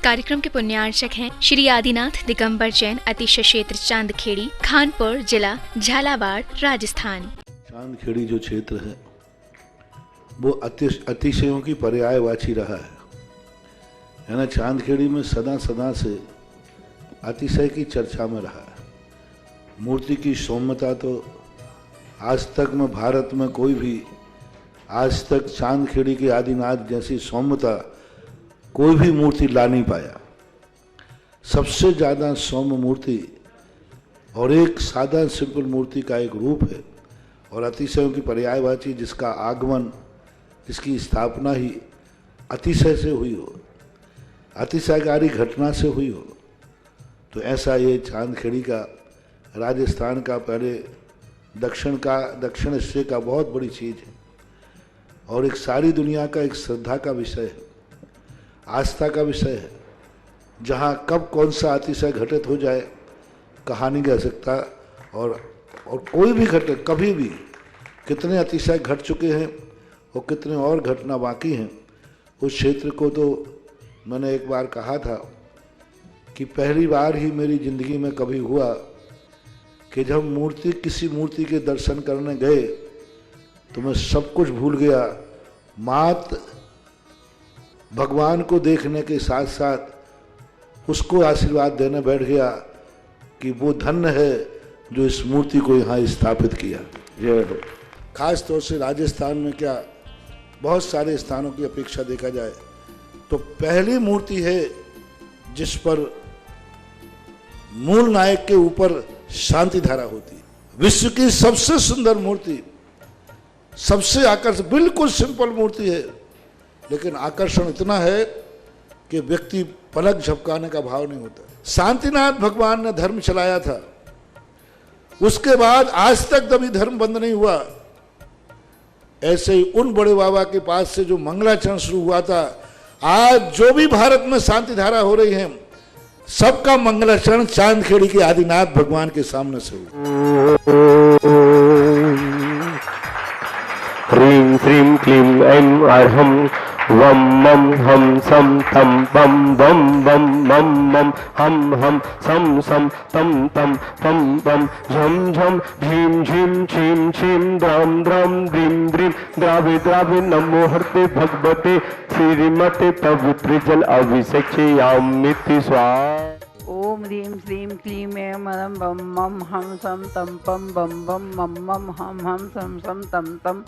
कार्यक्रम के पुण्यार्चक हैं श्री आदिनाथ दिगंबर जैन अतिशय क्षेत्र चांदखेड़ी, खानपुर जिला, झालावाड़, राजस्थान। चांदखेड़ी जो क्षेत्र है वो अतिशयों की पर्यायवाची रहा है ना। चांदखेड़ी में सदा सदा से अतिशय की चर्चा में रहा है। मूर्ति की सौम्यता तो आज तक में भारत में कोई भी आज तक चांदखेड़ी के आदिनाथ जैसी सौम्यता कोई भी मूर्ति ला नहीं पाया। सबसे ज़्यादा सौम्य मूर्ति और एक सादा सिंपल मूर्ति का एक रूप है और अतिशयों की पर्यायवाची जिसका आगमन, जिसकी स्थापना ही अतिशय से हुई हो, अतिशयकारी घटना से हुई हो, तो ऐसा ये चांदखेड़ी का राजस्थान का पहले दक्षिण हिस्से का बहुत बड़ी चीज़ है और एक सारी दुनिया का एक श्रद्धा का विषय है, आस्था का विषय है। जहाँ कब कौन सा अतिशय घटित हो जाए कहा नहीं जा सकता और कोई भी घटे कभी भी कितने अतिशय घट चुके हैं और कितने और घटना बाकी हैं। उस क्षेत्र को तो मैंने एक बार कहा था कि पहली बार ही मेरी ज़िंदगी में कभी हुआ कि जब किसी मूर्ति के दर्शन करने गए तो मैं सब कुछ भूल गया। मात भगवान को देखने के साथ साथ उसको आशीर्वाद देने बैठ गया कि वो धन्य है जो इस मूर्ति को यहाँ स्थापित किया। खास तौर से राजस्थान में क्या बहुत सारे स्थानों की अपेक्षा देखा जाए तो पहली मूर्ति है जिस पर मूल नायक के ऊपर शांति धारा होती है। विश्व की सबसे सुंदर मूर्ति, सबसे आकर्षक, बिल्कुल सिंपल मूर्ति है लेकिन आकर्षण इतना है कि व्यक्ति पलक झपकाने का भाव नहीं होता। शांतिनाथ भगवान ने धर्म चलाया था, उसके बाद आज तक कभी धर्म बंद नहीं हुआ। ऐसे ही उन बड़े बाबा के पास से जो मंगलाचरण शुरू हुआ था, आज जो भी भारत में शांति धारा हो रही है सबका मंगलाचरण चांदखेड़ी के आदिनाथ भगवान के सामने से हुआ। ह्रीं श्रीं क्लीं ऐं अर्हं वम मम हम सम तम बम बम बम मम मम हम हम सम सम तम तम पम पम झम झम झीम झीम छीम छीम द्राम द्राम द्रीम द्रीम द्रावे द्रावे नमो हरते भगवते श्रीमते पवित्र जल अभिषेचयामिति स्वाहा। ओम ह्रीं श्रीं क्लीं ऐं अरहं बम मम हम सम तम पम बम बम मम मम हम सम सम तम तम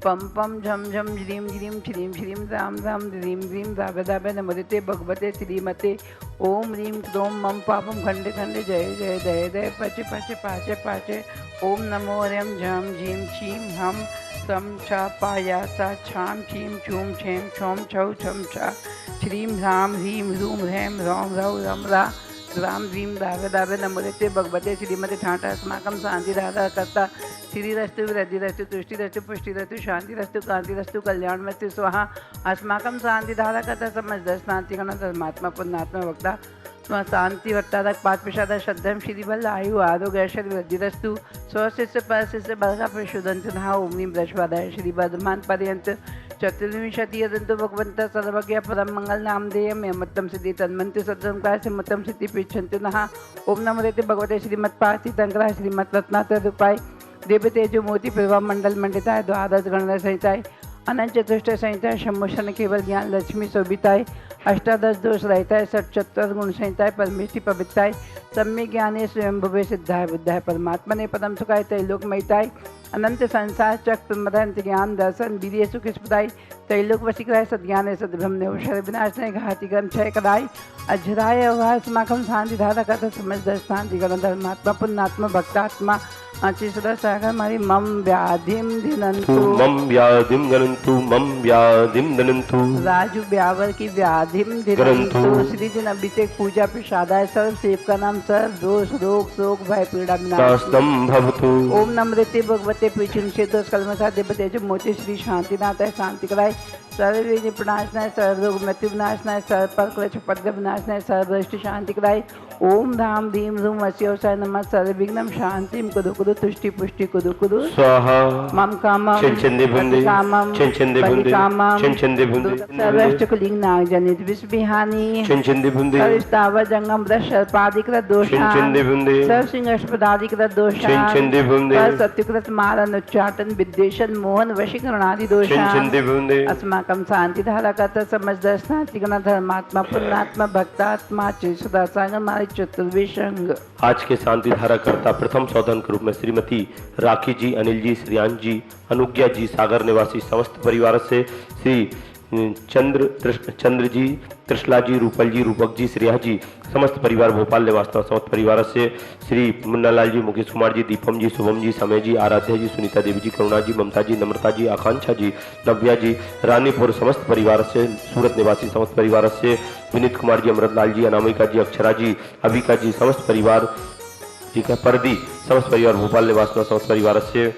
पम पम झम झम झ्रीं झ्रीं श्रीं श्रीं राम राम ह्रीं ह्रीं रावे रावे नमोते भगवते श्रीमते ओम ह्रीं क्रोम मम पापम खंडे खंडे जय जय जय जय पचे पचे पाचे पाचे ओम नमो ह्रीं झम झीं छीं हम सम छा पाया सा छाम छीम छूम छेम छौम छौ छम छा श्रीं ह्राम ह्रीं ह्रूं ह्रैं ह्रौं ह्रौ रम रा राम ह्रीं रावे रावे नमोते भगवते श्रीमते ठाटा अस्माकं शांति राधा कर्ता श्रीरस्तु वृद्धिरस्तु तुष्टिरस्तु पुष्टिरस्तु शांतिरस्तु कांतिरस्तु कल्याणमस्तु स्वाहा। अस्माकं शांति धारा कर्ता समझ शांति गण धर्मात्मा पुण्यात्मा वक्ता स्व शांति वक्ता पात्मशादा श्रद्धम श्रीबल आयु आरोग्य ऐश्वर्य वृद्धिरस्तु स्वशिष्य परशिष्य बलगा परिशुद्धंत नहा ओम नीम ब्रजवादाय श्री वर्धमान पर्यंत चतुर्विंशति यदंतु भगवंत सर्वज्ञ परम मंगल नामधेयम यमत्तम सिद्धि तन्मंत्र सद्रम काय सिमत्तम सिद्धि पृच्छन्ति नहा ओम नमो देते भगवते श्रीमत् पार्थी तंकरा श्रीमत् रत्नात्रय देव तेजो मोती प्रभा मंडल मंडिताय द्वादश गणना संहिताय अनंत चतुष्ट संहिताय शंभूषण केवल ज्ञान लक्ष्मी शोभिताय अष्टादश दोष रहताय षट्चत्वर गुण संहिताय परमेष्टि पवित्राय सम्य ज्ञाने स्वयंभुवे सिद्धाय बुद्धाय परमात्मा ने पदम सुखाय त्रैलोक महिताय अनंत संसार चक्र मदंत ज्ञान दर्शन वीर्य सुख स्पदाय त्रैलोक वशीकराय सद्ज्ञान सद्ब्रह्म अवसर विनाशनाय घाति कर्म क्षय कराय अजराय अवास्माकं शांति धारा कथा समझ दर्शांति गण धर्मात्मा पुण्यात्मा भक्तात्मा अचिसुर सागर मारी मम व्याधिम दिनंतु मम व्याधिम गणंतु मम व्याधिम दनंतु राजू ब्यावर की व्याधिम दिनंतु श्री जन अभिषेक पूजा प्रसादाय सर्व सेव का नाम सर्व दोष रोग शोक भय पीड़ा विनाशनम भवतु ओम नमृते भगवते पीछुन क्षेत्र कलमसा देवते मोती श्री शांतिनाथ शांति कराय सर्व प्रणाशनाय सर्व रोग मृत्यु विनाशनाय सर्व पर क्लेश पद्म विनाशनाय सर्व शांति कराय ओम धाम धीम धूम अस्योसाय नमः सर्वविघ्नं शांतिं कुरु कुरु तुष्टि पुष्टि कुरु कुरु स्वाहा मम कामं छिंछिंदे बुंदे कामं छिंछिंदे बुंदे छिंछिंदे बुंदे सर्वष्टकुलिंग नागजनित विषविहानि छिंछिंदे बुंदे सर्वस्ताव जंगम सर्पादिकृत दोषा छिंछिंदे बुंदे सर्वसिंहस्पदादिकृत दोषा छिंछिंदे बुंदे सत्युकृत मारन उच्चाटन विद्वेषण मोहन वशीकरणादि दोषा छिंछिंदे बुंदे अस्माकं शांति धारकत समझदर्शनातिगण धर्मात्मा पुण्यात्मा भक्तात्मा चिसुदा संगम चतुर्विशंग। आज के शांति धारा करता प्रथम सौदन के रूप में श्रीमती राखी जी, अनिल जी, श्रियांश जी, अनुज्ञा जी, सागर निवासी समस्त परिवार से श्री चंद्र जी, त्रिशला जी, रूपल जी, रूपक जी, श्रेया जी, समस्त परिवार भोपाल निवासता समस्त परिवार से श्री मुन्नालाल जी, मुकेश कुमार जी, दीपम जी, शुभम जी, समय जी, आराध्या जी, सुनीता देवी जी, करुणा जी, ममता जी, नम्रता जी, आकांक्षा जी, नव्या जी, रानीपुर समस्त परिवार से, सूरत निवासी समस्त परिवार से विनीत कुमार जी, अमृतलाल जी, अनामिका जी, अक्षरा जी, अभिका जी, समस्त परिवार जी का परदी समस्त परिवार भोपाल निवासता समस्त परिवार से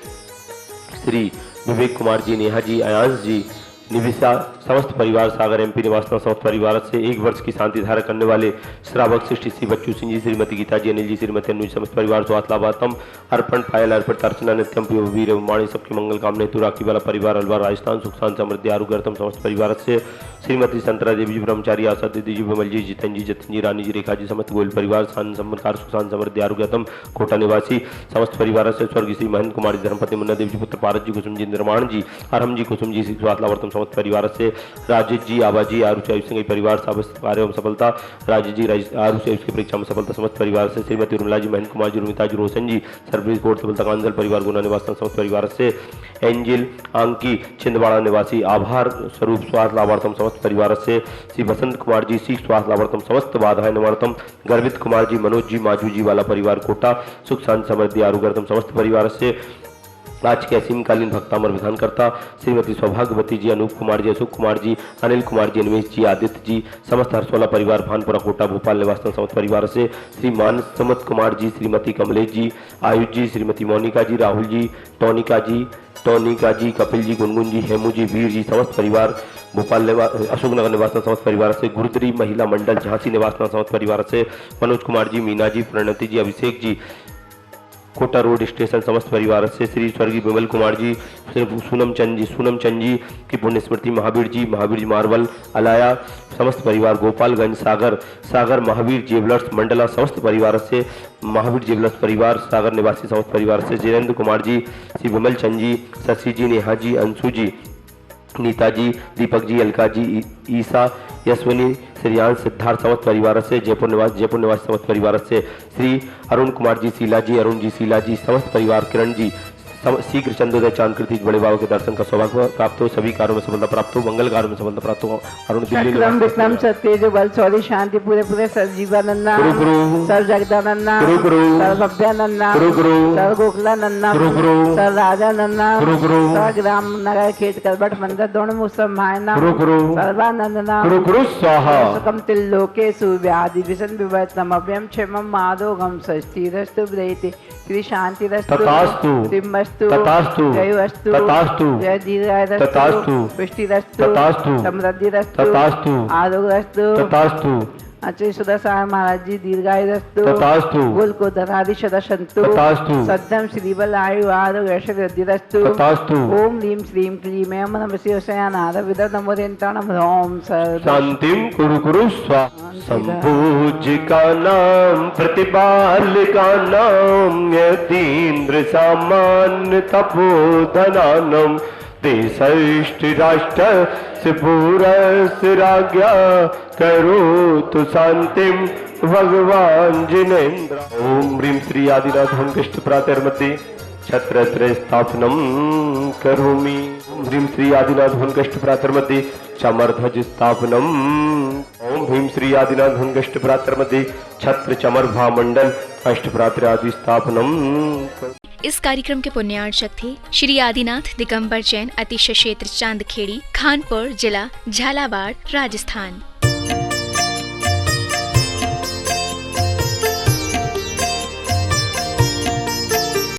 श्री विवेक कुमार जी, नेहा जी, अयांश जी, निविशा समस्त परिवार सागर एमपी निवासना समस्त परिवार से 1 वर्ष की शांति धारा करने वाले श्रावक श्री श्री बच्चू सिंह जी, श्रीमती गीता जी, अनिल जी, श्रीमती अनुज समस्त परिवार स्वास्थ्य लाभातम अर्पण पायल अर्पित अर्चना नित्यम वीर वाणी सबकी मंगल कामना हेतु राखी वाला परिवार अलवर राजस्थान सुख शांति समृद्धि आरोग्यतम समस्त परिवार से श्रीमती संतरा देवी जी, ब्रह्मचारी आशा दीदी जी, विमल जी, जितन जी, जतन जी, रानी जी, रेखा जी, समस्त गोयल परिवार शांति संबंधकार सुख शांति समृद्धि आरोग्यतम कोटा निवासी समस्त परिवार से स्वर्गीय श्री महेंद्र कुमार जी, धर्मपति मुन्ना देव जी, पुत्र पारस जी, कुसुम जी, निर्माण जी, अरहम जी, कुसुम जी, स्वास्थ्य लाभार्थम समस्त परिवार से राजेश जी, आबा जी, आरुषि आयुष सिंह परिवार कार्यों में सफलता, राजेश जी, आरुषि आयुष की परीक्षा में सफलता समस्त परिवार से श्रीमती उर्मिला जी, महेंद्र कुमार जी, रुमिता जी, रोशन जी, सरप्रीज कोर्ट सफलता कांजल परिवार गुना निवास समस्त परिवार से एंजिल आंकी छिंदवाड़ा निवासी आभार स्वरूप स्वास्थ्य लाभार्थम समस्त परिवार से श्री बसंत कुमार जी, सीख स्वास्थ्य लाभार्थम समस्त बाधाएं निवारणतम गर्वित कुमार जी, मनोज जी, माजू जी वाला परिवार कोटा सुख शांति समृद्धि आरोग्यतम समस्त परिवार से आज के असीमकालीन भक्तामर विधान करता श्रीमती सौभाग्यवती जी, अनूप कुमार जी, अशोक कुमार जी, अनिल कुमार जी, अनिमेश जी, आदित्य जी, समस्त हर्षवाला परिवार भानपुरा कोटा भोपाल निवासन समस्त परिवार से श्री मानस समत कुमार जी, श्रीमती कमलेश जी, आयुष जी, श्रीमती मोनिका जी, राहुल जी, टोनिका जी, कपिल जी, गुनगुन जी, हेमू जी, वीर जी, समस्त परिवार भोपाल अशोकनगर निवासना समस्त परिवार से गुरुद्री महिला मंडल झांसी निवासना समस्त परिवार से मनोज कुमार जी, मीना जी, प्रणति जी, अभिषेक जी, कोटा रोड स्टेशन समस्त परिवार से श्री स्वर्गीय विमल कुमार जी, सूनम चंद जी की पुण्य स्मृति, महावीर जी मार्बल अलाया समस्त परिवार गोपालगंज सागर महावीर जेवलर्स मंडला समस्त परिवार से महावीर जेवलर्स परिवार सागर निवासी समस्त परिवार से जितेंद्र कुमार जी, श्री विमल चंद जी, शशि जी, नेहा जी, अंशु जी, नीता जी, दीपक जी, अलका जी, ईसा, यशवनी, श्रेयांश, सिद्धार्थ समस्त परिवार से जयपुर निवासी समस्त परिवार से श्री अरुण कुमार जी, शीला जी समस्त परिवार, किरण जी, शीघ्र चंद्रोदय चांदकृति बड़े बाबा के दर्शन का सौभाग्य प्राप्त हो, सभी कार्यों में सफलता प्राप्त हो, मंगल कार्यों में सफलता प्राप्त हो। अरुण दिल्ली विक्रम सत्य जो बल सौरी शांति पूरे सर्वजीवानंदा सर्व जगदानंदा सर्व अभ्यानंदा सर्व गोकुलानंदा सर्व राजानंदा सर्व ग्राम नगर खेत करबट मंदिर दोनों मुसम भायना सर्वानंदना सुखम तिल्लोके सुव्याधि विसन विवर्तम अभ्यम क्षेमम माधोगम षष्ठीरस्तु ब्रैते श्री शांतिरस्तु सिंहस्तु जयवस्तु जय दीर्घायुरस्तु पुष्टिरस्तु समृद्धिरस्तु आरोग्यरस्तु आचार्य सुदर्शन महाराज जी दीर्घायुरस्तु कुल को दधादि सदशंतु सद्धम श्रीबल आयु आरोग्य ऐश्वर्यरस्तु ओम ह्रीं श्रीं क्लीं ऐं नमः शिवशयानाद विद नमोदेन्ताणं ह्रौं शांतिं कुरु स्वाहा संपूज्यका नाम प्रतिपालका नाम यतीन्द्र सामान्य तपोधनानम देशष्टि राष्ट्र से पूरस्य राज्ञा करोतु शांतिम भगवान जिनेन्द्र। ओम ह्रीं श्री आदिनाथ होमकृष्ट प्रातर्मध्ये छत्रत्रय स्थापनम करोमि। ओम ह्रीं श्री आदिनाथ होमकृष्ट प्रातर्मध्ये चमरध्वज स्थापनम। ओम ह्रीं श्री आदिनाथ होमकृष्ट प्रातर्मध्ये छत्र चमर भामंडल अष्टप्रात्र आदि स्थापनम। इस कार्यक्रम के पुण्यार्चक थे श्री आदिनाथ दिगंबर जैन, अतिशय क्षेत्र चांदखेड़ी, खानपुर जिला झालावाड़, राजस्थान।